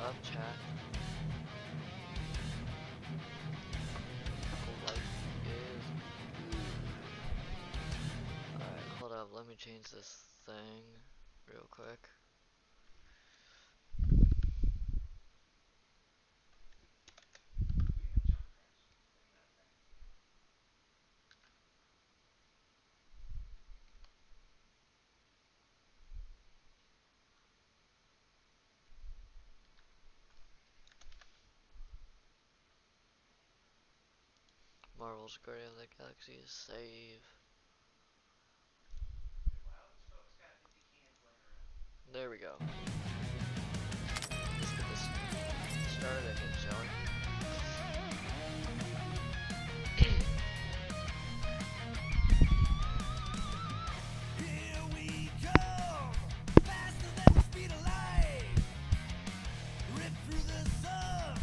up, chat. Life is good. Alright, hold up, let me change this thing real quick. Marvel's Guardians of the Galaxy is save. There we go. Let's get this started again, shall we? Here we come, faster than the speed of light. Rip through the sun,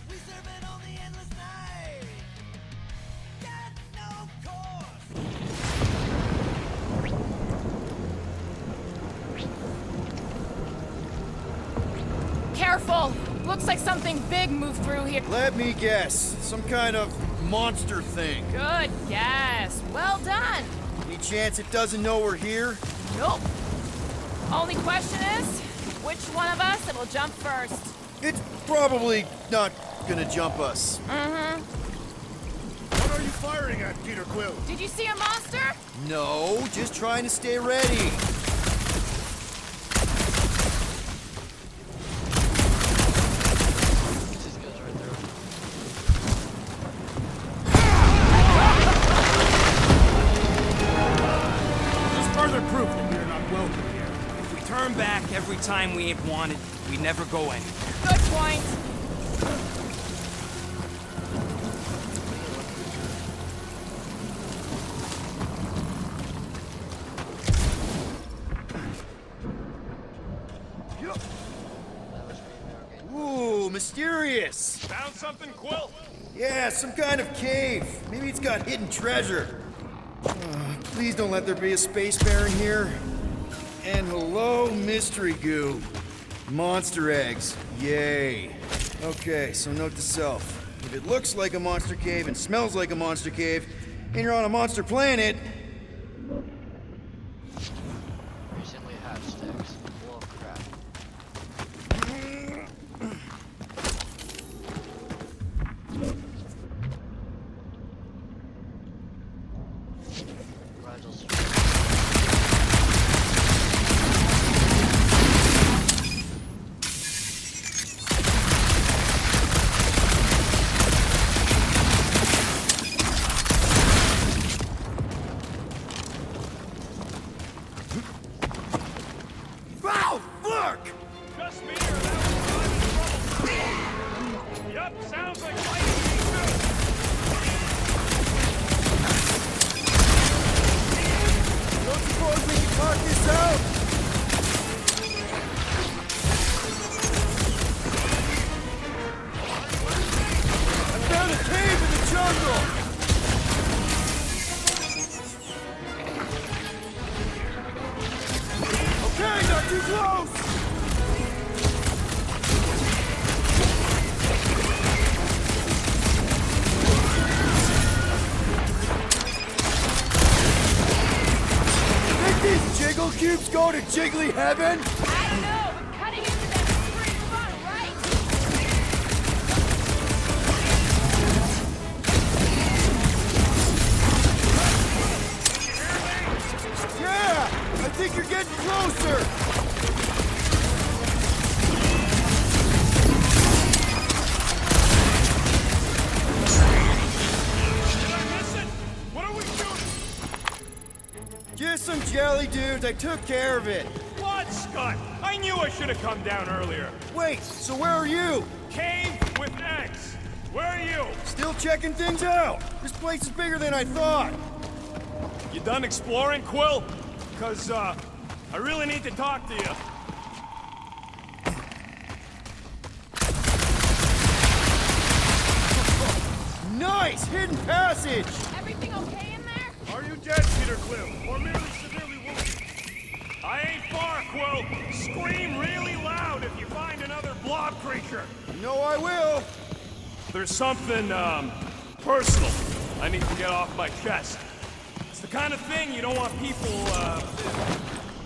we serve it on the endless night. Got no course. Careful! Looks like something big moved through here. Let me guess. Some kind of monster thing. Good guess. Well done. Any chance it doesn't know we're here? Nope. Only question is, which one of us it'll jump first? It's probably not gonna jump us. Mm-hmm. What are you firing at, Peter Quill? Did you see a monster? No, just trying to stay ready. This goes right there. There's further proof that we are not welcome here. If we turn back every time we ain't wanted, we never go anywhere. Good point. That was me, okay. Ooh, mysterious. Found something, Quill? Yeah, some kind of cave. Maybe it's got hidden treasure. Please don't let there be a space bear in here. And hello, mystery goo. Monster eggs. Yay. Okay, so note to self. If it looks like a monster cave and smells like a monster cave, and you're on a monster planet, Recently hatched sticks. Oh crap. Rigel's ow, fuck! Just me or that was Yup, sounds like fighting me too. Don't suppose we can talk this out? I found a cave in the jungle! Okay, not too close! Think these jiggle cubes go to jiggly heaven? I don't know, but cutting into them is pretty fun, right? Yeah! I think you're getting closer! Did I miss it? What are we shooting? Just some jelly dudes, I took care of it. What, Scott? I knew I should have come down earlier. Wait, so where are you? Cave with eggs. Where are you? Still checking things out. This place is bigger than I thought. You done exploring, Quill? Cause, I really need to talk to you. Nice! Hidden passage! Everything okay in there? Are you dead, Peter Quill? Or merely severely wounded? I ain't far, Quill. Scream really loud if you find another blob creature. You know I will. There's something, personal I need to get off my chest. It's the kind of thing you don't want people,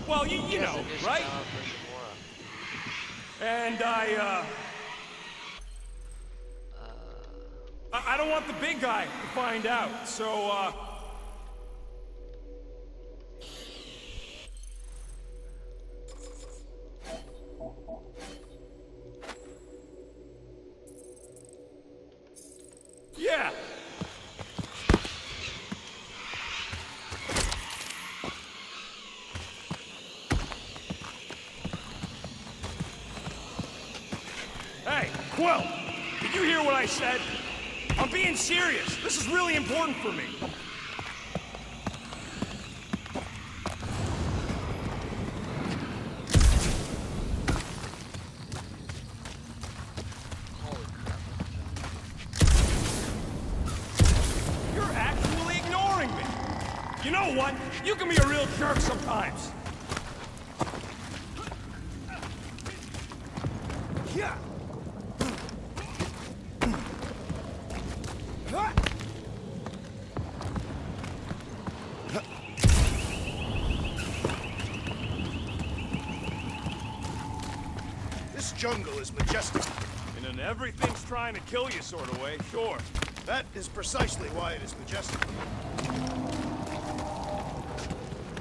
well, you Yes, know, it is right? valid for And I don't want the big guy to find out, so, yeah. Hey, Quill, did you hear what I said? I'm being serious. This is really important for me. Holy crap. You're actually ignoring me. You know what? You can be a real jerk sometimes. Yeah. This jungle is majestic. In an everything's trying to kill you sort of way, sure. That is precisely why it is majestic.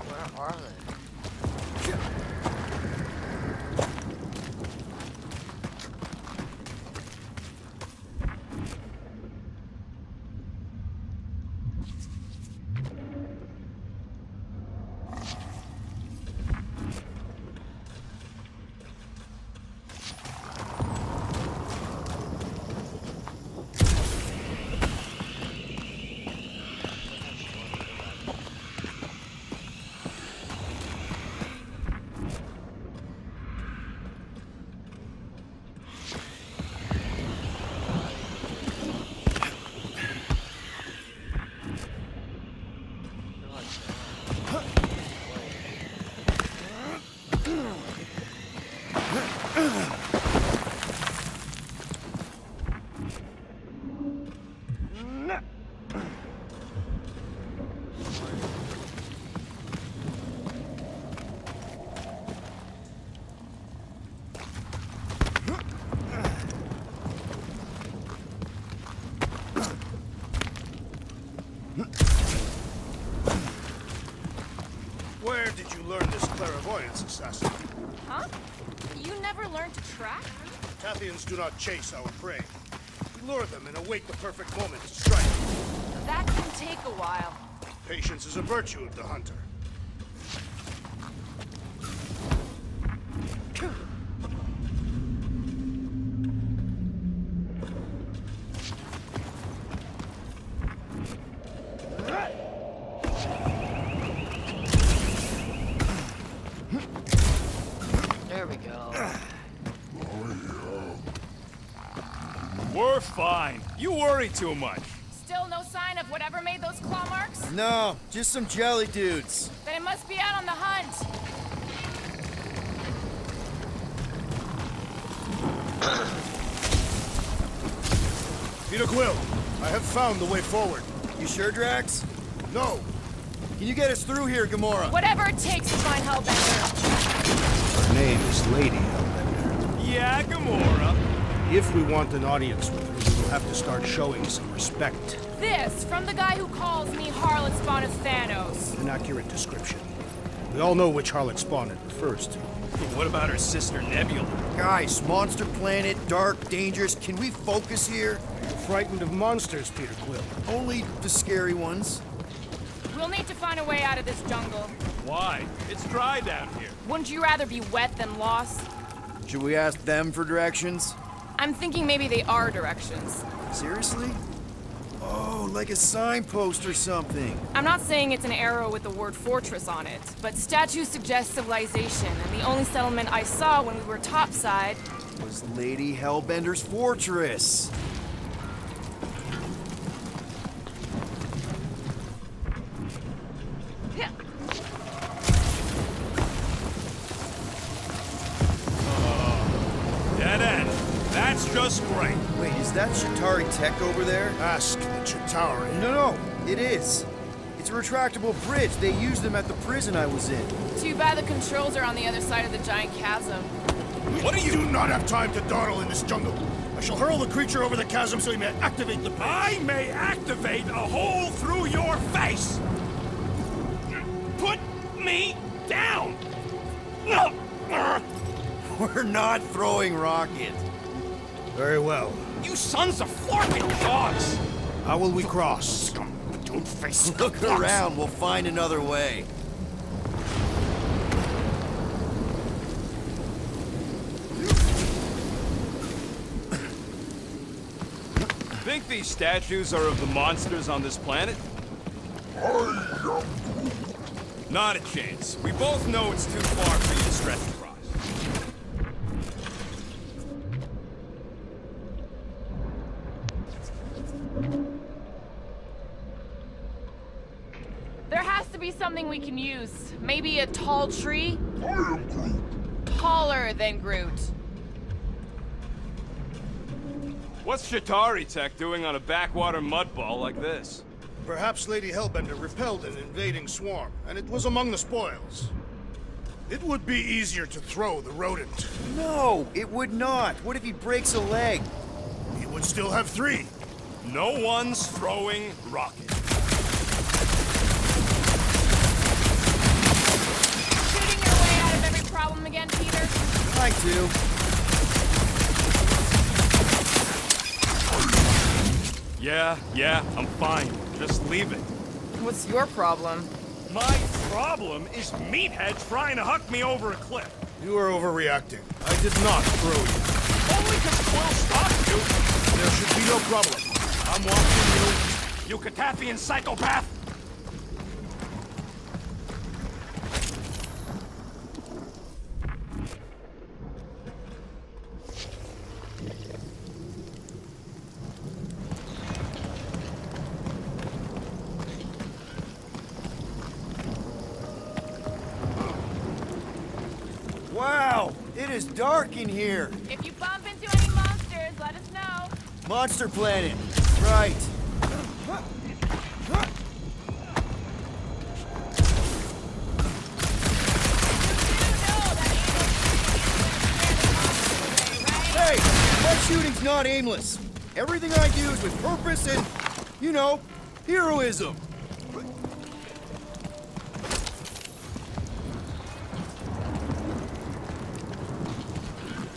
Where are they? Where did you learn this clairvoyance, assassin? Huh? You never learned to track? Tathians do not chase our prey. We lure them and await the perfect moment to strike. That can take a while. Patience is a virtue of the hunter. There we go. We're fine. You worry too much. Still no sign of whatever made those claw marks? No, just some jelly dudes. Then it must be out on the hunt. Peter Quill, I have found the way forward. You sure, Drax? No, Can you get us through here, Gamora? Whatever it takes to find Hellbender. her name is Lady Hellbender. Yeah, Gamora. If we want an audience with her, we will have to start showing some respect. This from the guy who calls me Harlot Spawn of Thanos. An accurate description. We all know which harlot spawn it refers to. What about her sister Nebula? Guys, monster planet, dark, dangerous. Can we focus here? You're frightened of monsters, Peter Quill. Only the scary ones. We'll need to find a way out of this jungle. Why? It's dry down here. Wouldn't you rather be wet than lost? Should we ask them for directions? I'm thinking maybe they are directions. Seriously? Oh, like a signpost or something. I'm not saying it's an arrow with the word fortress on it, but statues suggest civilization, and the only settlement I saw when we were topside. Was Lady Hellbender's fortress. Dead end. just great. Wait, is that Shatari tech over there? Ask the Chitauri. No, it is. It's a retractable bridge. They used them at the prison I was in. Too bad the controls are on the other side of the giant chasm. What do you do not have time to dawdle in this jungle? I shall hurl the creature over the chasm so he may activate the bridge. I may activate a hole through your face! Put me down! We're not throwing rockets. Very well. You sons of flarping dogs! How will we cross? Don't face Look around, we'll find another way. Think these statues are of the monsters on this planet? Not a chance. We both know it's too far for you to stretch across. There has to be something we can use. Maybe a tall tree? Taller than Groot. What's Shatari Tech doing on a backwater mudball like this? Perhaps Lady Hellbender repelled an invading swarm, and it was among the spoils. It would be easier to throw the rodent. No, it would not. What if he breaks a leg? He would still have 3. No one's throwing rockets. Shooting your way out of every problem again, Peter? I do. Yeah, I'm fine. Just leave it. What's your problem? My problem is Meathead trying to huck me over a cliff. You are overreacting. I did not throw you. Only because Quill stopped you. There should be no problem. I'm watching you. You Cataphian psychopath! Wow, it is dark in here. If you bump into any monsters, let us know. Monster Planet. Right. Hey, my shooting's not aimless. Everything I do is with purpose and, you know, heroism.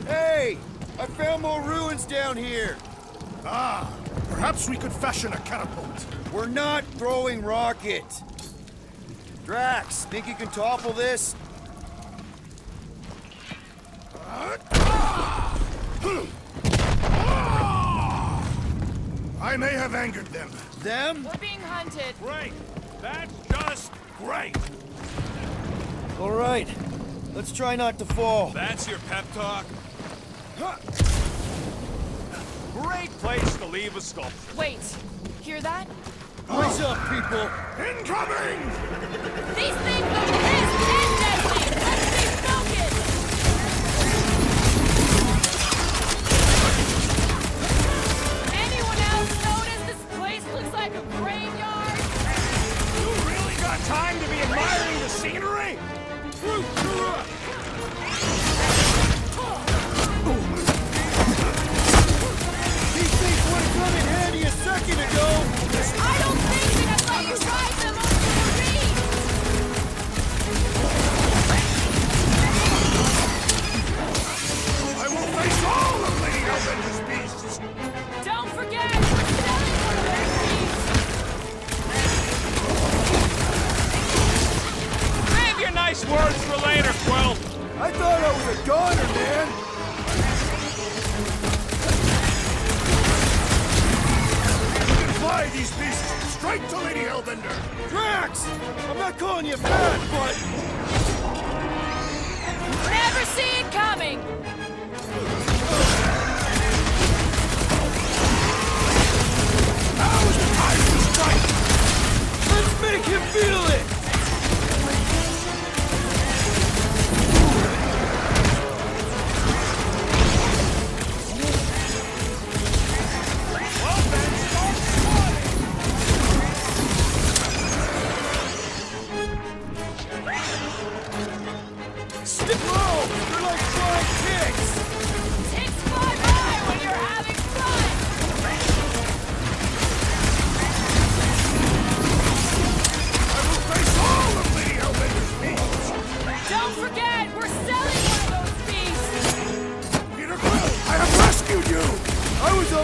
Hey, I found more ruins down here. Ah, perhaps we could fashion a catapult. We're not throwing rockets. Drax, think you can topple this? I may have angered them. Them? We're being hunted. Great! That's just great! All right, let's try not to fall. That's your pep talk? Great place to leave a sculpture. Wait, hear that? What's up, people? Incoming! These things are pissed and deadly! Let's stay focused! Anyone else notice this place looks like a graveyard? You really got time to be admiring the scenery? These things would have come in handy a second ago. I don't think that I thought you tried them on the reef! I will face all of Lady Hellbender's beasts! Don't forget, we're selling one of their beasts! Save your nice words for later, Quill. I thought I was a goner, man. You can fly these beasts straight to Lady Hellbender! Drax, I'm not calling you fat, but Never see it coming! Now's the time to strike! let's make him feel it.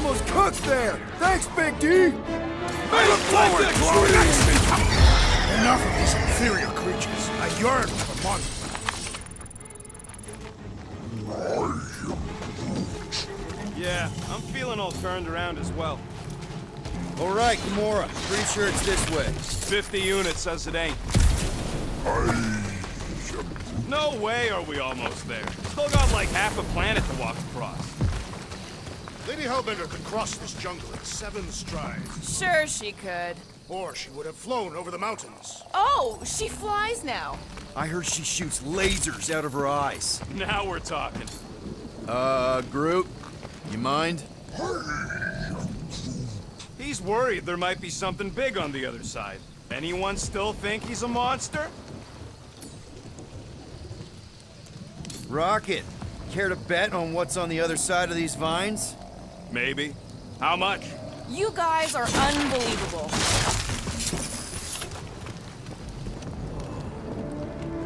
almost cooked there! Thanks, Big D! I look forward to our next encounter! Enough of these inferior creatures. I yearn for monsters. Yeah, I'm feeling all turned around as well. All right, Gamora. Pretty sure it's this way. 50 units says it ain't. No way are we almost there. Still got like half a planet to walk across. Lady Hellbender could cross this jungle in 7 strides. Sure she could. Or she would have flown over the mountains. Oh, she flies now. I heard she shoots lasers out of her eyes. Now we're talking. Groot, you mind? He's worried there might be something big on the other side. Anyone still think he's a monster? Rocket, care to bet on what's on the other side of these vines? Maybe. How much? You guys are unbelievable.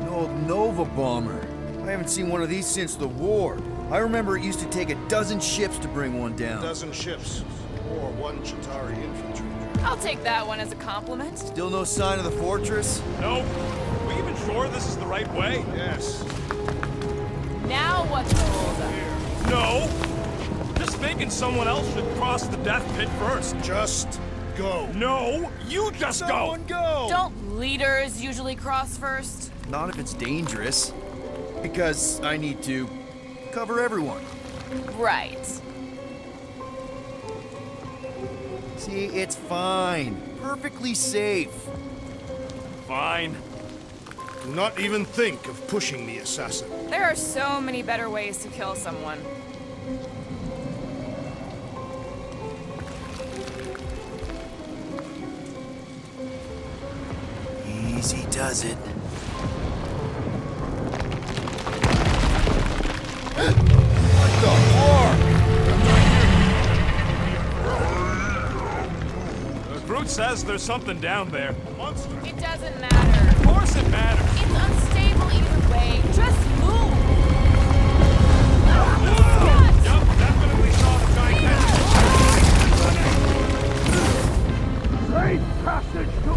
An old Nova bomber. I haven't seen one of these since the war. I remember it used to take 12 ships to bring one down. 12 ships. Or 1 Chitauri infantry. I'll take that one as a compliment. Still no sign of the fortress? Nope. Are we even sure this is the right way? Yes. Now what's the holdup? No. Just thinking someone else should cross the death pit first. Just go. No, you just Someone go! Don't leaders usually cross first? Not if it's dangerous. Because I need to cover everyone. Right. See, it's fine. Perfectly safe. Fine. Do not even think of pushing the assassin. There are so many better ways to kill someone. Easy does it. What the fuck? Groot says there's something down there. Monster. It doesn't matter. Of course it matters. It's unstable either way. Just move. Yup, definitely saw the giant Safe passage to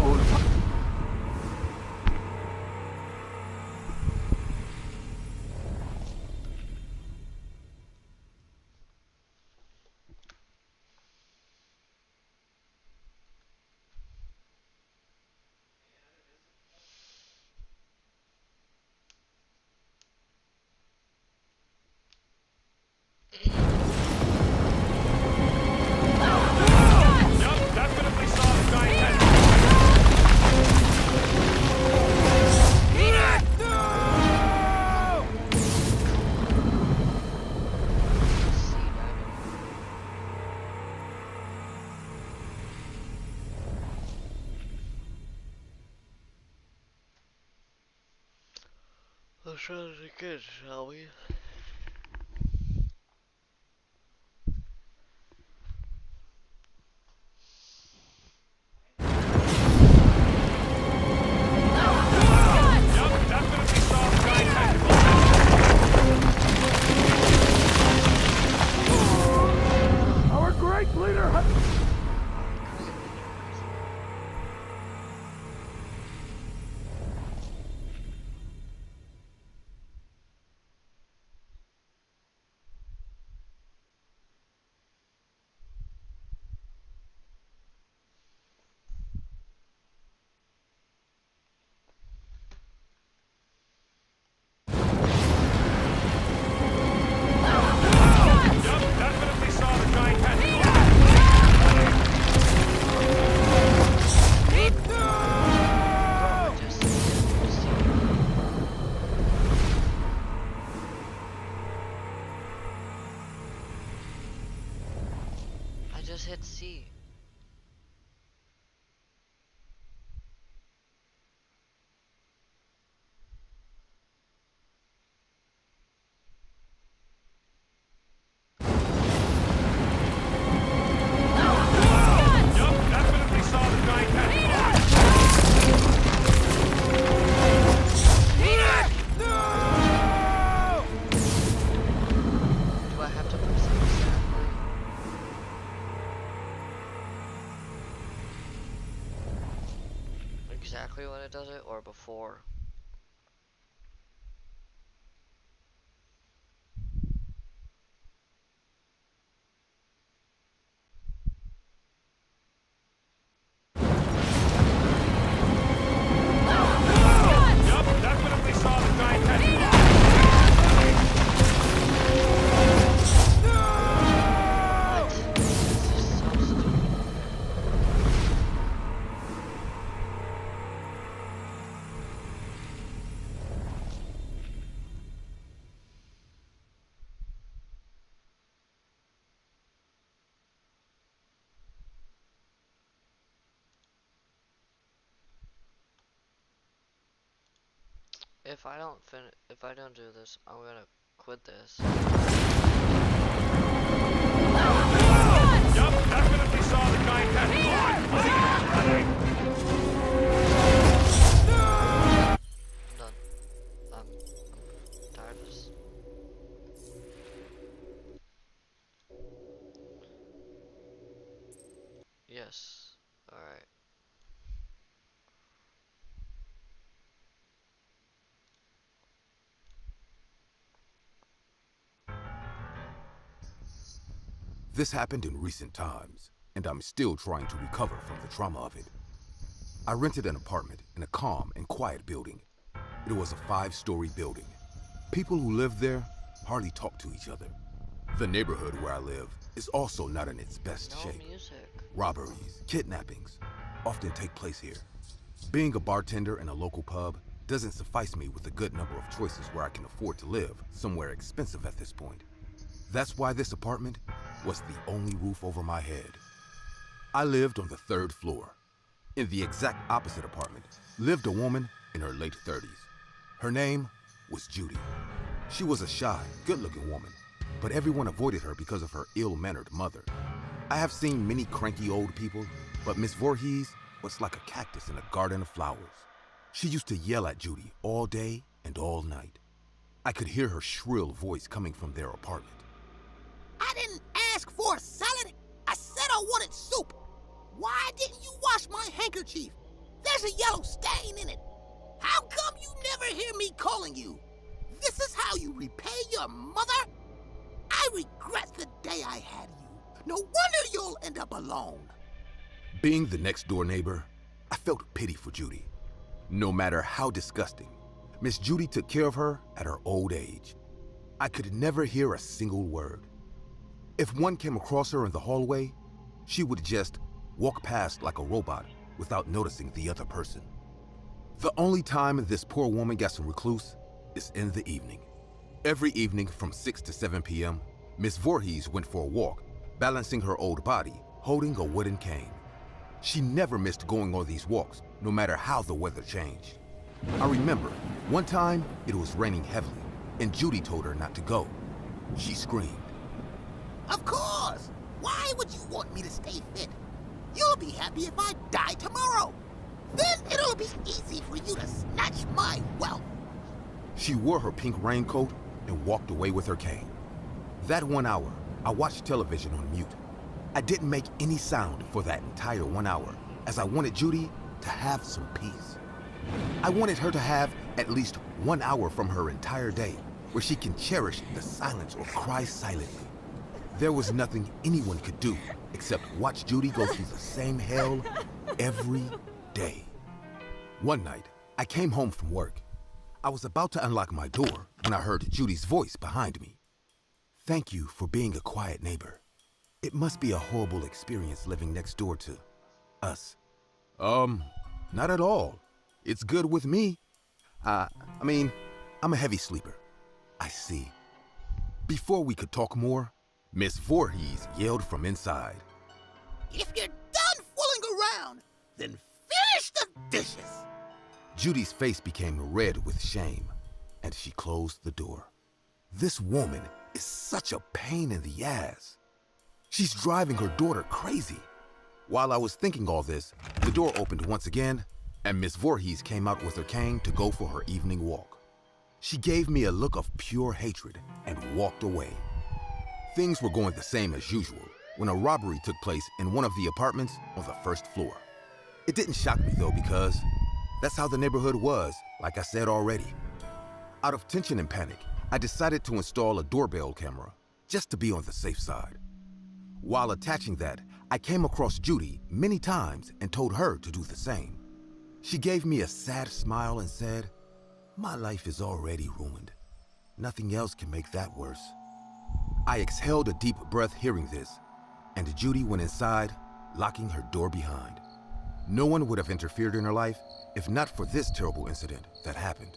Let's try it again, shall we? Our great leader has... definitely saw the giant I just hit C. definitely saw the giant Do I have to press it exactly? when it does it, or before? Yup, definitely saw the giant head. What? This is so stupid. If I don't do this, I'm gonna quit this. Yup, definitely saw the giant head. I'm done. I'm tired of this. Yes. Alright. This happened in recent times, and I'm still trying to recover from the trauma of it. I rented an apartment in a calm and quiet building. It was a 5-story building. People who lived there hardly talk to each other. The neighborhood where I live is also not in its best No shape. music. Robberies, kidnappings often take place here. Being a bartender in a local pub doesn't suffice me with a good number of choices where I can afford to live somewhere expensive at this point. That's why this apartment was the only roof over my head. I lived on the 3rd floor. In the exact opposite apartment lived a woman in her late 30s. Her name was Judy. She was a shy, good-looking woman, but everyone avoided her because of her ill-mannered mother. I have seen many cranky old people, but Miss Voorhees was like a cactus in a garden of flowers. She used to yell at Judy all day and all night. I could hear her shrill voice coming from their apartment. I didn't ask for a salad. I said I wanted soup. Why didn't you wash my handkerchief? There's a yellow stain in it. How come you never hear me calling you? This is how you repay your mother? I regret the day I had you. No wonder you'll end up alone. Being the next-door neighbor, I felt pity for Judy. No matter how disgusting, Miss Judy took care of her at her old age. I could never hear a single word. If one came across her in the hallway, she would just walk past like a robot without noticing the other person. The only time this poor woman got some recluse is in the evening. Every evening from 6 to 7 p.m., Miss Voorhees went for a walk, balancing her old body, holding a wooden cane. She never missed going on these walks, no matter how the weather changed. I remember one time it was raining heavily, and Judy told her not to go. She screamed. Of course. Why would you want me to stay fit? You'll be happy if I die tomorrow. Then it'll be easy for you to snatch my wealth. She wore her pink raincoat and walked away with her cane. That 1 hour, I watched television on mute. I didn't make any sound for that entire 1 hour, as I wanted Judy to have some peace. I wanted her to have at least 1 hour from her entire day where she can cherish the silence or cry silently. There was nothing anyone could do except watch Judy go through the same hell every day. One night, I came home from work. I was about to unlock my door when I heard Judy's voice behind me. Thank you for being a quiet neighbor. It must be a horrible experience living next door to us. Not at all. It's good with me. I mean, I'm a heavy sleeper. I see. Before we could talk more, Miss Voorhees yelled from inside. If you're done fooling around, then finish the dishes. Judy's face became red with shame, and she closed the door. This woman is such a pain in the ass. She's driving her daughter crazy. While I was thinking all this, the door opened once again, and Miss Voorhees came out with her cane to go for her evening walk. She gave me a look of pure hatred and walked away. Things were going the same as usual when a robbery took place in one of the apartments on the 1st floor. It didn't shock me though, because That's how the neighborhood was, like I said already. Out of tension and panic, I decided to install a doorbell camera, just to be on the safe side. While attaching that, I came across Judy many times and told her to do the same. She gave me a sad smile and said, "My life is already ruined. Nothing else can make that worse." I exhaled a deep breath hearing this, and Judy went inside, locking her door behind. No one would have interfered in her life if not for this terrible incident that happened.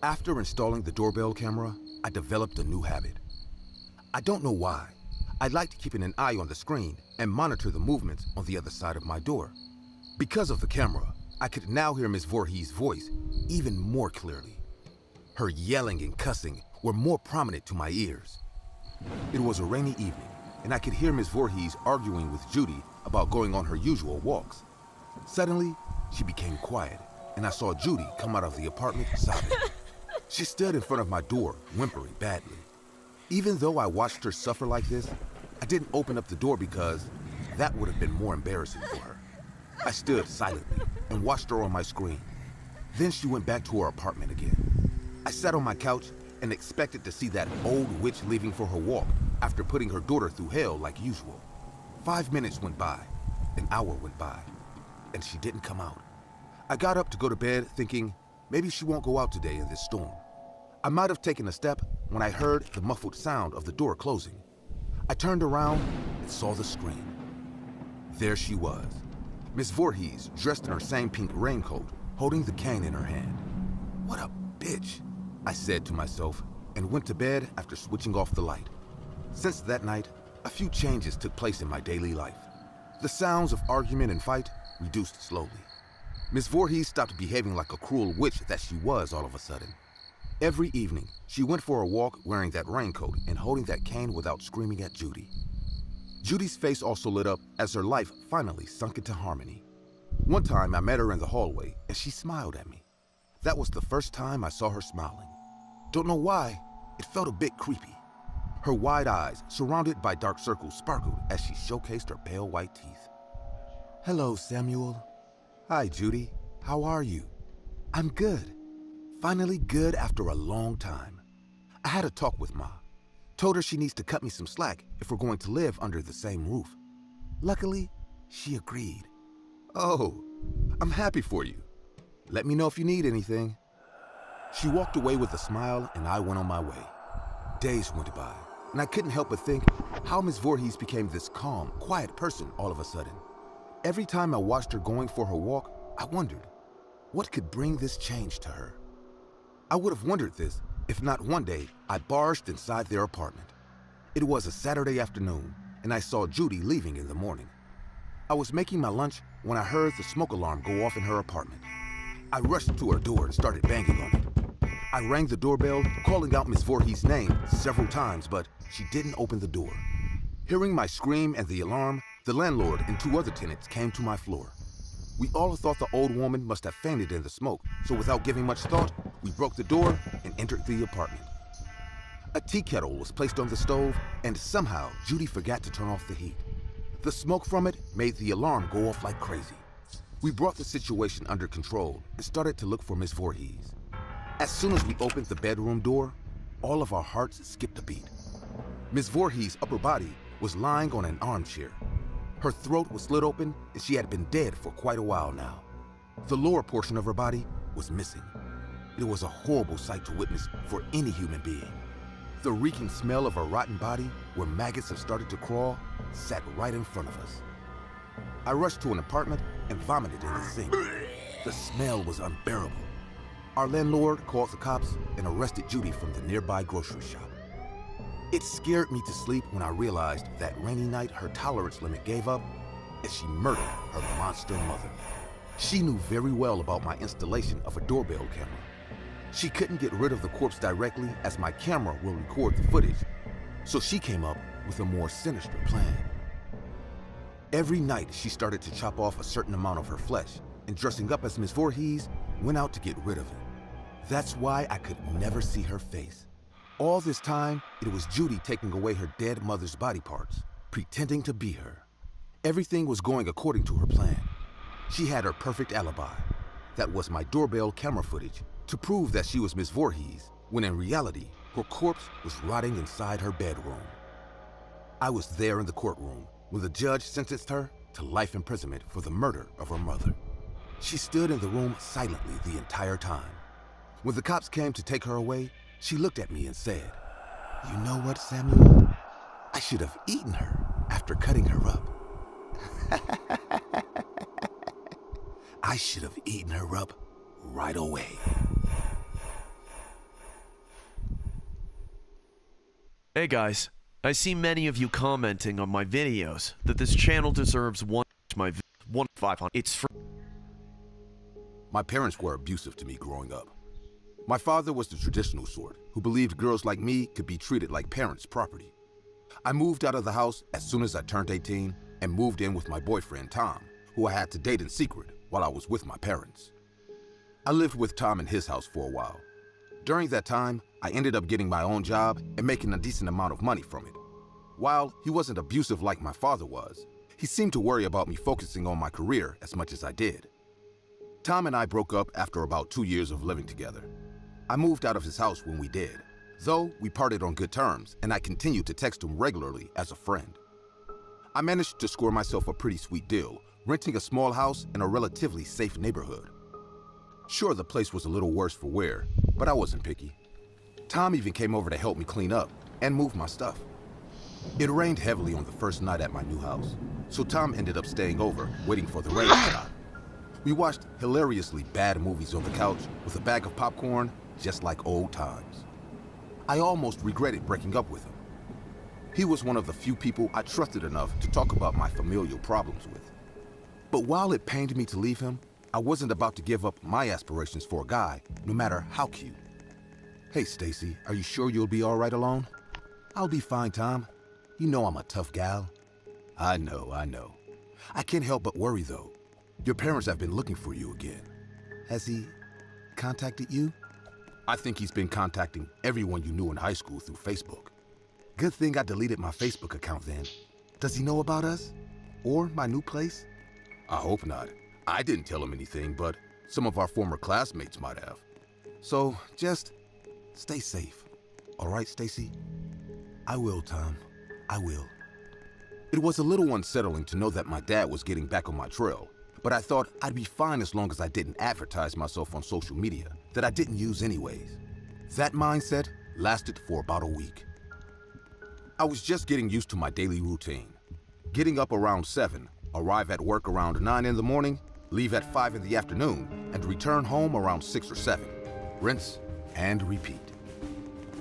After installing the doorbell camera, I developed a new habit. I don't know why. I liked keeping an eye on the screen and monitor the movements on the other side of my door. Because of the camera, I could now hear Ms. Voorhees' voice even more clearly. Her yelling and cussing were more prominent to my ears. It was a rainy evening, and I could hear Ms. Voorhees arguing with Judy about going on her usual walks. Suddenly, she became quiet, and I saw Judy come out of the apartment sobbing. She stood in front of my door, whimpering badly. Even though I watched her suffer like this, I didn't open up the door because that would have been more embarrassing for her. I stood silently and watched her on my screen. Then she went back to her apartment again. I sat on my couch and expected to see that old witch leaving for her walk after putting her daughter through hell like usual. 5 minutes went by, an hour went by, and she didn't come out. I got up to go to bed thinking, maybe she won't go out today in this storm. I might have taken a step when I heard the muffled sound of the door closing. I turned around and saw the screen. There she was, Miss Voorhees, dressed in her same pink raincoat, holding the cane in her hand. What a bitch, I said to myself, and went to bed after switching off the light. Since that night, a few changes took place in my daily life. The sounds of argument and fight reduced slowly. Miss Voorhees stopped behaving like a cruel witch that she was all of a sudden. Every evening, she went for a walk wearing that raincoat and holding that cane without screaming at Judy. Judy's face also lit up as her life finally sunk into harmony. One time I met her in the hallway and she smiled at me. That was the first time I saw her smiling. Don't know why, it felt a bit creepy. Her wide eyes, surrounded by dark circles, sparkled as she showcased her pale white teeth. "Hello, Samuel." "Hi, Judy. How are you?" "I'm good. Finally good after a long time." I had a talk with Ma. Told her she needs to cut me some slack if we're going to live under the same roof. Luckily, she agreed. "Oh, I'm happy for you. Let me know if you need anything." She walked away with a smile and I went on my way. Days went by, and I couldn't help but think how Miss Voorhees became this calm, quiet person all of a sudden. Every time I watched her going for her walk, I wondered, what could bring this change to her? I would have wondered this if not one day I barged inside their apartment. It was a Saturday afternoon, and I saw Judy leaving in the morning. I was making my lunch when I heard the smoke alarm go off in her apartment. I rushed to her door and started banging on it. I rang the doorbell, calling out Miss Voorhees' name several times, but she didn't open the door. Hearing my scream and the alarm, the landlord and 2 other tenants came to my floor. We all thought the old woman must have fainted in the smoke, so without giving much thought, we broke the door and entered the apartment. A tea kettle was placed on the stove, and somehow Judy forgot to turn off the heat. The smoke from it made the alarm go off like crazy. We brought the situation under control and started to look for Miss Voorhees. As soon as we opened the bedroom door, all of our hearts skipped a beat. Miss Voorhees' upper body was lying on an armchair. Her throat was slit open and she had been dead for quite a while now. The lower portion of her body was missing. It was a horrible sight to witness for any human being. The reeking smell of her rotten body, where maggots have started to crawl, sat right in front of us. I rushed to an apartment and vomited in the sink. The smell was unbearable. Our landlord called the cops and arrested Judy from the nearby grocery shop. It scared me to sleep when I realized that rainy night her tolerance limit gave up and she murdered her monster mother. She knew very well about my installation of a doorbell camera. She couldn't get rid of the corpse directly as my camera will record the footage, so she came up with a more sinister plan. Every night she started to chop off a certain amount of her flesh and, dressing up as Miss Voorhees, went out to get rid of it. That's why I could never see her face. All this time, it was Judy taking away her dead mother's body parts, pretending to be her. Everything was going according to her plan. She had her perfect alibi. that was my doorbell camera footage to prove that she was Miss Voorhees, when in reality, her corpse was rotting inside her bedroom. I was there in the courtroom when the judge sentenced her to life imprisonment for the murder of her mother. She stood in the room silently the entire time. When the cops came to take her away, she looked at me and said, "You know what, Samuel? I should have eaten her after cutting her up." I should have eaten her up right away. Hey guys, I see many of you commenting on my videos that this channel deserves one 500. It's free. My parents were abusive to me growing up. My father was the traditional sort who believed girls like me could be treated like parents' property. I moved out of the house as soon as I turned 18 and moved in with my boyfriend Tom, who I had to date in secret while I was with my parents. I lived with Tom in his house for a while. During that time, I ended up getting my own job and making a decent amount of money from it. While he wasn't abusive like my father was, he seemed to worry about me focusing on my career as much as I did. Tom and I broke up after about 2 years of living together. I moved out of his house when we did, though we parted on good terms and I continued to text him regularly as a friend. I managed to score myself a pretty sweet deal, renting a small house in a relatively safe neighborhood. Sure, the place was a little worse for wear, but I wasn't picky. Tom even came over to help me clean up and move my stuff. It rained heavily on the first night at my new house, so Tom ended up staying over, waiting for the rain to stop. We watched hilariously bad movies on the couch with a bag of popcorn, just like old times. I almost regretted breaking up with him. He was one of the few people I trusted enough to talk about my familial problems with. But while it pained me to leave him, I wasn't about to give up my aspirations for a guy, no matter how cute. "Hey, Stacy, are you sure you'll be all right alone?" "I'll be fine, Tom. You know I'm a tough gal." I know. I can't help but worry, though. Your parents have been looking for you again." "Has he contacted you?" "I think he's been contacting everyone you knew in high school through Facebook." "Good thing I deleted my Facebook account then. Does he know about us? Or my new place?" "I hope not. I didn't tell him anything, but some of our former classmates might have." "So just stay safe. All right, Stacy?" "I will, Tom. I will." It was a little unsettling to know that my dad was getting back on my trail, but I thought I'd be fine as long as I didn't advertise myself on social media that I didn't use anyways. That mindset lasted for about a week. I was just getting used to my daily routine. Getting up around 7, arrive at work around 9 in the morning, leave at 5 in the afternoon, and return home around 6 or 7. Rinse and repeat.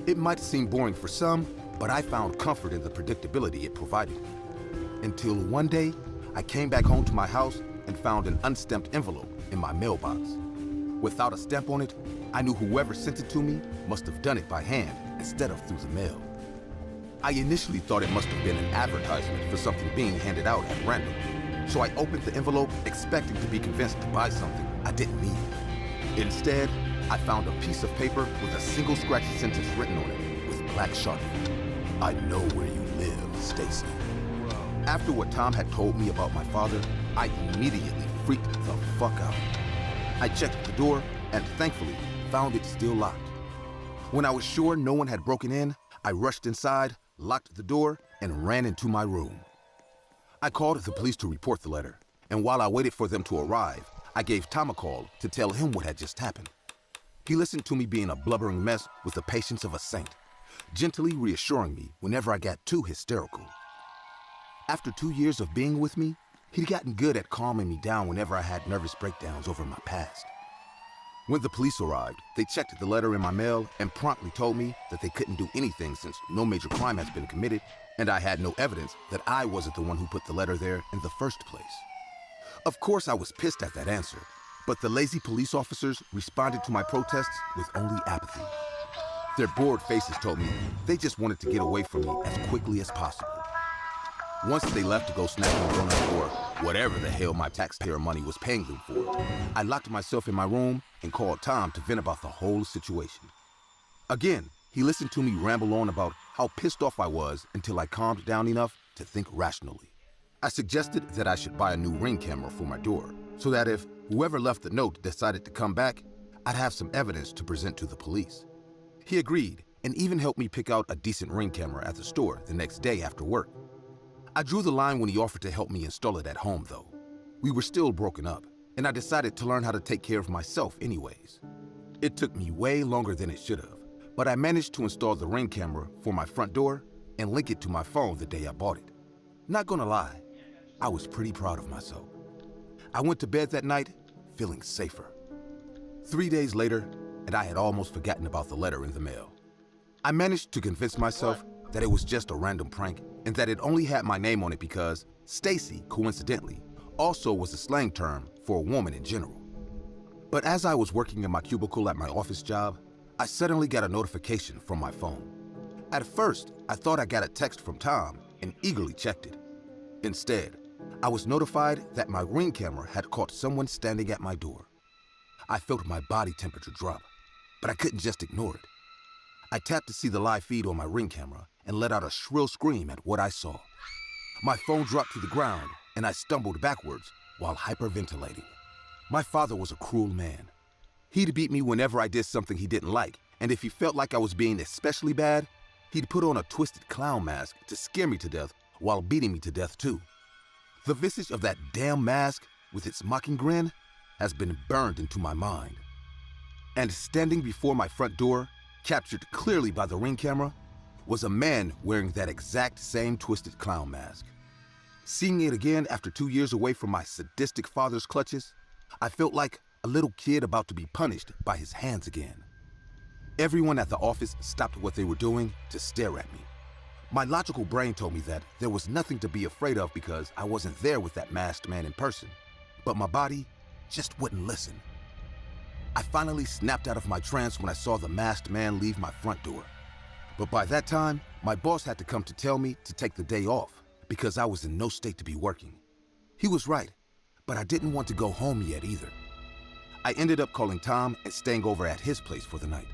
It might seem boring for some, but I found comfort in the predictability it provided me. Until one day, I came back home to my house and found an unstamped envelope in my mailbox. Without a stamp on it, I knew whoever sent it to me must have done it by hand instead of through the mail. I initially thought it must have been an advertisement for something being handed out at random, so I opened the envelope expecting to be convinced to buy something I didn't need. Instead, I found a piece of paper with a single scratchy sentence written on it with black Sharpie. "I know where you live, Stacy." After what Tom had told me about my father, I immediately freaked the fuck out. I checked the door and thankfully found it still locked. When I was sure no one had broken in, I rushed inside, locked the door, and ran into my room. I called the police to report the letter, and while I waited for them to arrive, I gave Tom a call to tell him what had just happened. He listened to me being a blubbering mess with the patience of a saint, gently reassuring me whenever I got too hysterical. After 2 years of being with me, he'd gotten good at calming me down whenever I had nervous breakdowns over my past. When the police arrived, they checked the letter in my mail and promptly told me that they couldn't do anything since no major crime has been committed, and I had no evidence that I wasn't the one who put the letter there in the first place. Of course, I was pissed at that answer, but the lazy police officers responded to my protests with only apathy. Their bored faces told me they just wanted to get away from me as quickly as possible. Once they left to go snacking donuts or whatever the hell my taxpayer money was paying them for, I locked myself in my room and called Tom to vent about the whole situation. Again, he listened to me ramble on about how pissed off I was until I calmed down enough to think rationally. I suggested that I should buy a new Ring camera for my door, so that if whoever left the note decided to come back, I'd have some evidence to present to the police. He agreed and even helped me pick out a decent Ring camera at the store the next day after work. I drew the line when he offered to help me install it at home, though. We were still broken up, and I decided to learn how to take care of myself anyways. It took me way longer than it should have, but I managed to install the Ring camera for my front door and link it to my phone the day I bought it. Not gonna lie, I was pretty proud of myself. I went to bed that night feeling safer. 3 days later, and I had almost forgotten about the letter in the mail. I managed to convince myself that it was just a random prank and that it only had my name on it because Stacy, coincidentally, also was a slang term for a woman in general. But as I was working in my cubicle at my office job, I suddenly got a notification from my phone. At first, I thought I got a text from Tom and eagerly checked it. Instead, I was notified that my Ring camera had caught someone standing at my door. I felt my body temperature drop, but I couldn't just ignore it. I tapped to see the live feed on my Ring camera and let out a shrill scream at what I saw. My phone dropped to the ground and I stumbled backwards while hyperventilating. My father was a cruel man. He'd beat me whenever I did something he didn't like, and if he felt like I was being especially bad, he'd put on a twisted clown mask to scare me to death while beating me to death too. The visage of that damn mask with its mocking grin has been burned into my mind. And standing before my front door, captured clearly by the Ring camera, was a man wearing that exact same twisted clown mask. Seeing it again after 2 years away from my sadistic father's clutches, I felt like a little kid about to be punished by his hands again. Everyone at the office stopped what they were doing to stare at me. My logical brain told me that there was nothing to be afraid of because I wasn't there with that masked man in person, but my body just wouldn't listen. I finally snapped out of my trance when I saw the masked man leave my front door. But by that time, my boss had to come to tell me to take the day off because I was in no state to be working. He was right, but I didn't want to go home yet either. I ended up calling Tom and staying over at his place for the night.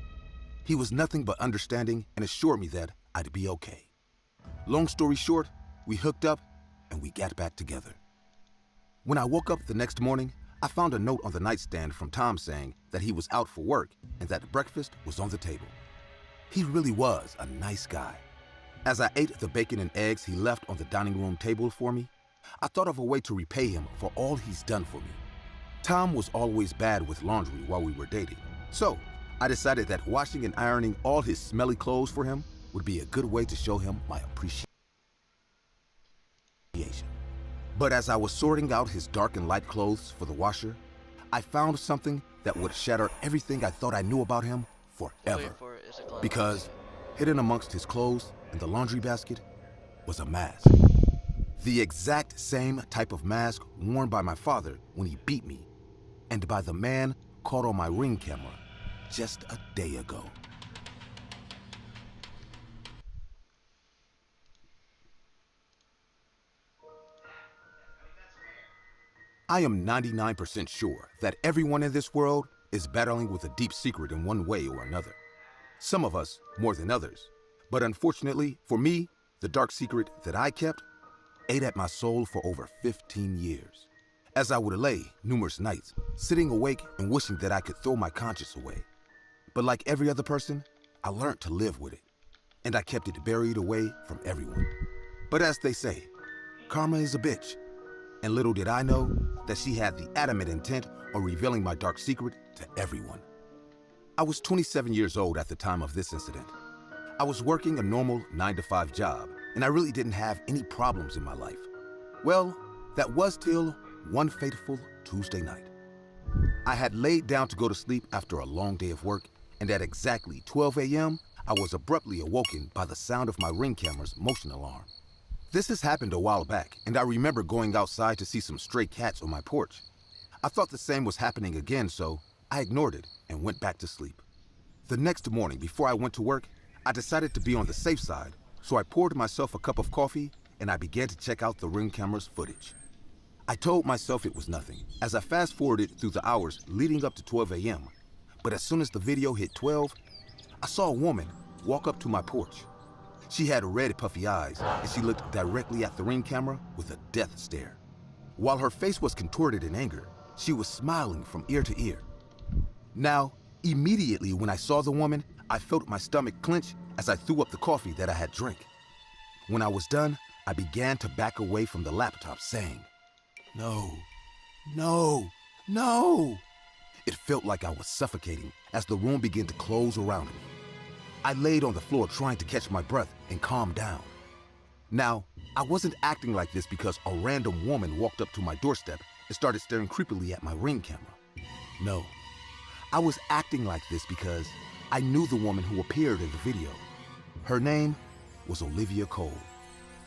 He was nothing but understanding and assured me that I'd be okay. Long story short, we hooked up and we got back together. When I woke up the next morning, I found a note on the nightstand from Tom saying that he was out for work and that breakfast was on the table. He really was a nice guy. As I ate the bacon and eggs he left on the dining room table for me, I thought of a way to repay him for all he's done for me. Tom was always bad with laundry while we were dating, so I decided that washing and ironing all his smelly clothes for him would be a good way to show him my appreciation. But as I was sorting out his dark and light clothes for the washer, I found something that would shatter everything I thought I knew about him forever. Wait for it. Is it Because hidden amongst his clothes in the laundry basket was a mask. The exact same type of mask worn by my father when he beat me, and by the man caught on my Ring camera just a day ago. I am 99% sure that everyone in this world is battling with a deep secret in one way or another. Some of us more than others. But unfortunately, for me, the dark secret that I kept ate at my soul for over 15 years. As I would lay numerous nights, sitting awake and wishing that I could throw my conscience away. But like every other person, I learned to live with it. And I kept it buried away from everyone. But as they say, karma is a bitch. And little did I know that she had the adamant intent on revealing my dark secret to everyone. I was 27 years old at the time of this incident. I was working a normal 9-to-5 job, and I really didn't have any problems in my life. Well, that was till one fateful Tuesday night. I had laid down to go to sleep after a long day of work, and at exactly 12 a.m., I was abruptly awoken by the sound of my Ring camera's motion alarm. This has happened a while back, and I remember going outside to see some stray cats on my porch. I thought the same was happening again, so I ignored it and went back to sleep. The next morning, before I went to work, I decided to be on the safe side, so I poured myself a cup of coffee and I began to check out the Ring camera's footage. I told myself it was nothing, as I fast-forwarded through the hours leading up to 12 a.m. But as soon as the video hit 12, I saw a woman walk up to my porch. She had red, puffy eyes, and she looked directly at the Ring camera with a death stare. While her face was contorted in anger, She was smiling from ear to ear. Now, immediately when I saw the woman, I felt my stomach clench as I threw up the coffee that I had drank. When I was done, I began to back away from the laptop saying, "No, no, no." It felt like I was suffocating as the room began to close around me. I laid on the floor trying to catch my breath and calm down. Now, I wasn't acting like this because a random woman walked up to my doorstep and started staring creepily at my Ring camera. No, I was acting like this because I knew the woman who appeared in the video. Her name was Olivia Cole.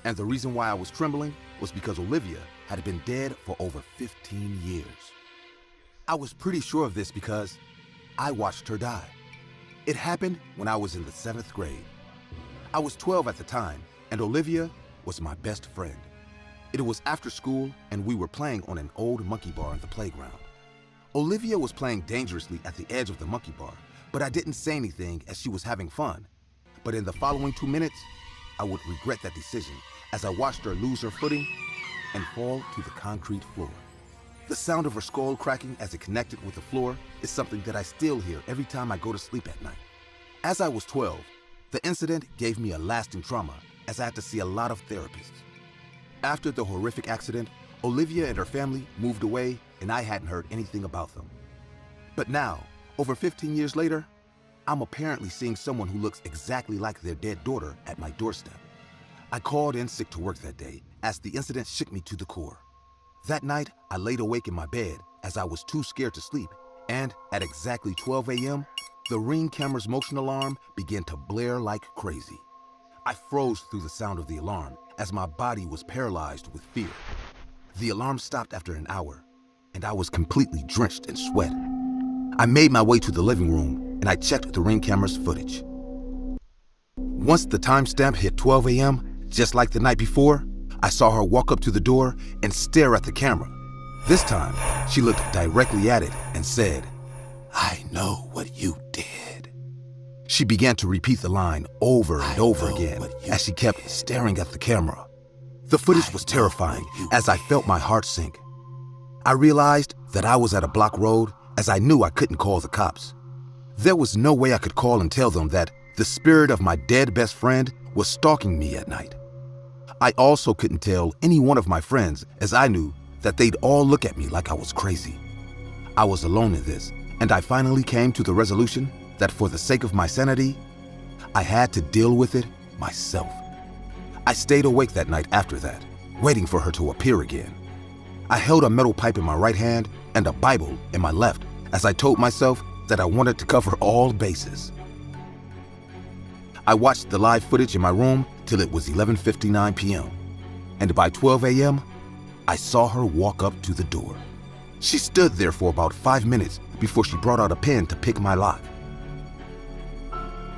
And the reason why I was trembling was because Olivia had been dead for over 15 years. I was pretty sure of this because I watched her die. It happened when I was in the 7th grade. I was 12 at the time, and Olivia was my best friend. It was after school, and we were playing on an old monkey bar in the playground. Olivia was playing dangerously at the edge of the monkey bar, but I didn't say anything as she was having fun. But in the following 2 minutes, I would regret that decision as I watched her lose her footing and fall to the concrete floor. The sound of her skull cracking as it connected with the floor is something that I still hear every time I go to sleep at night. As I was 12, the incident gave me a lasting trauma as I had to see a lot of therapists. After the horrific accident, Olivia and her family moved away and I hadn't heard anything about them. But now, over 15 years later, I'm apparently seeing someone who looks exactly like their dead daughter at my doorstep. I called in sick to work that day as the incident shook me to the core. That night, I laid awake in my bed as I was too scared to sleep, and at exactly 12 a.m., the Ring camera's motion alarm began to blare like crazy. I froze through the sound of the alarm as my body was paralyzed with fear. The alarm stopped after an hour, and I was completely drenched in sweat. I made my way to the living room, and I checked the Ring camera's footage. Once the timestamp hit 12 a.m., just like the night before, I saw her walk up to the door and stare at the camera. This time, she looked directly at it and said, "I know what you did." She began to repeat the line over and over again as she kept staring at the camera. The footage was terrifying as I felt my heart sink. I realized that I was at a block road as I knew I couldn't call the cops. There was no way I could call and tell them that the spirit of my dead best friend was stalking me at night. I also couldn't tell any one of my friends as I knew that they'd all look at me like I was crazy. I was alone in this, and I finally came to the resolution that for the sake of my sanity, I had to deal with it myself. I stayed awake that night after that, waiting for her to appear again. I held a metal pipe in my right hand and a Bible in my left as I told myself that I wanted to cover all bases. I watched the live footage in my room till it was 11:59 p.m. And by 12 a.m., I saw her walk up to the door. She stood there for about 5 minutes before she brought out a pen to pick my lock.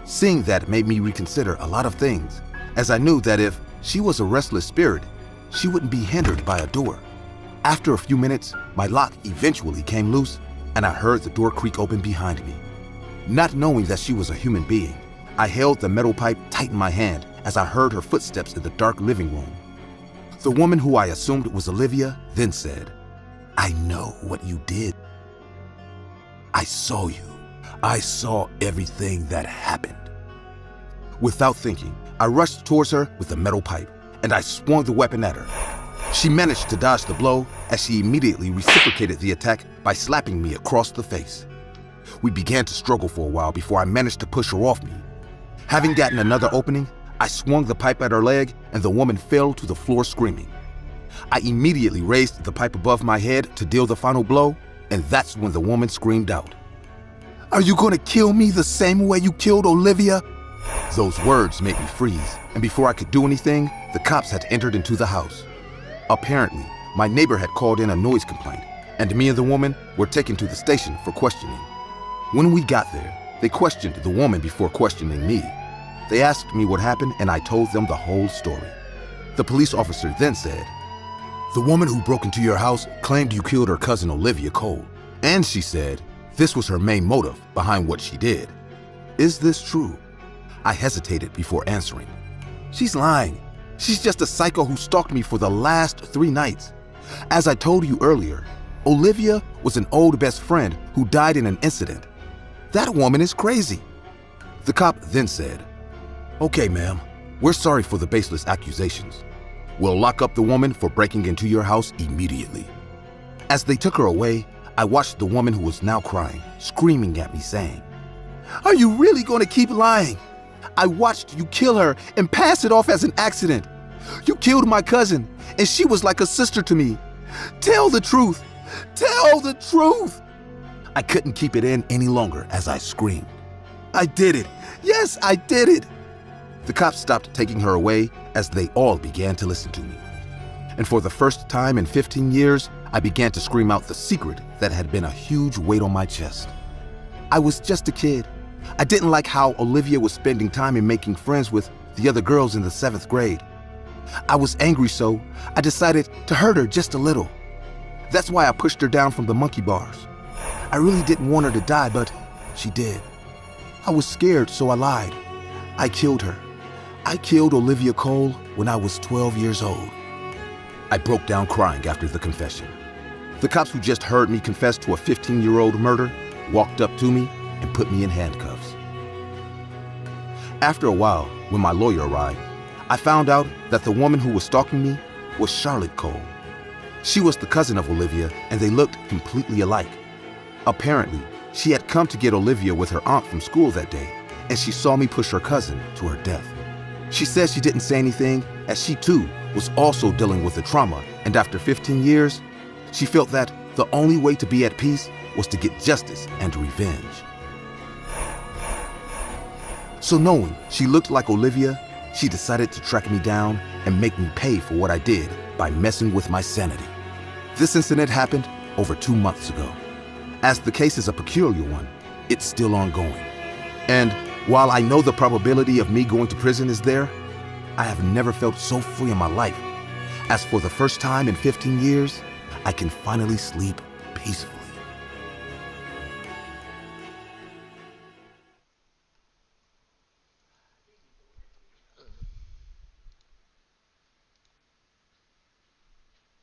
Seeing that made me reconsider a lot of things, as I knew that if she was a restless spirit, she wouldn't be hindered by a door. After a few minutes, my lock eventually came loose, and I heard the door creak open behind me. Not knowing that she was a human being, I held the metal pipe tight in my hand as I heard her footsteps in the dark living room. The woman who I assumed was Olivia then said, "I know what you did. I saw you. I saw everything that happened." Without thinking, I rushed towards her with the metal pipe, and I swung the weapon at her. She managed to dodge the blow as she immediately reciprocated the attack by slapping me across the face. We began to struggle for a while before I managed to push her off me. Having gotten another opening, I swung the pipe at her leg and the woman fell to the floor screaming. I immediately raised the pipe above my head to deal the final blow, and that's when the woman screamed out, "Are you gonna kill me the same way you killed Olivia?" Those words made me freeze, and before I could do anything, the cops had entered into the house. Apparently, my neighbor had called in a noise complaint, and me and the woman were taken to the station for questioning. When we got there, they questioned the woman before questioning me. They asked me what happened, and I told them the whole story. The police officer then said, "The woman who broke into your house claimed you killed her cousin Olivia Cole, and she said this was her main motive behind what she did. Is this true?" I hesitated before answering. "She's lying. She's just a psycho who stalked me for the last 3 nights. As I told you earlier, Olivia was an old best friend who died in an incident. That woman is crazy. The cop then said, "Okay, ma'am, we're sorry for the baseless accusations. We'll lock up the woman for breaking into your house immediately." As they took her away, I watched the woman who was now crying, screaming at me saying, "Are you really going to keep lying? I watched you kill her and pass it off as an accident. You killed my cousin, and she was like a sister to me. Tell the truth. Tell the truth." I couldn't keep it in any longer as I screamed, "I did it. Yes, I did it." The cops stopped taking her away as they all began to listen to me. And for the first time in 15 years, I began to scream out the secret that had been a huge weight on my chest. I was just a kid. I didn't like how Olivia was spending time and making friends with the other girls in the 7th grade. I was angry, so I decided to hurt her just a little. That's why I pushed her down from the monkey bars. I really didn't want her to die, but she did. I was scared, so I lied. I killed her. I killed Olivia Cole when I was 12 years old. I broke down crying after the confession. The cops who just heard me confess to a 15-year-old murder walked up to me and put me in handcuffs. After a while, when my lawyer arrived, I found out that the woman who was stalking me was Charlotte Cole. She was the cousin of Olivia, and they looked completely alike. Apparently, she had come to get Olivia with her aunt from school that day, and she saw me push her cousin to her death. She said she didn't say anything, as she too was also dealing with the trauma, and after 15 years, she felt that the only way to be at peace was to get justice and revenge. So knowing she looked like Olivia, she decided to track me down and make me pay for what I did by messing with my sanity. This incident happened over 2 months ago. As the case is a peculiar one, it's still ongoing. And while I know the probability of me going to prison is there, I have never felt so free in my life. As for the first time in 15 years, I can finally sleep peacefully.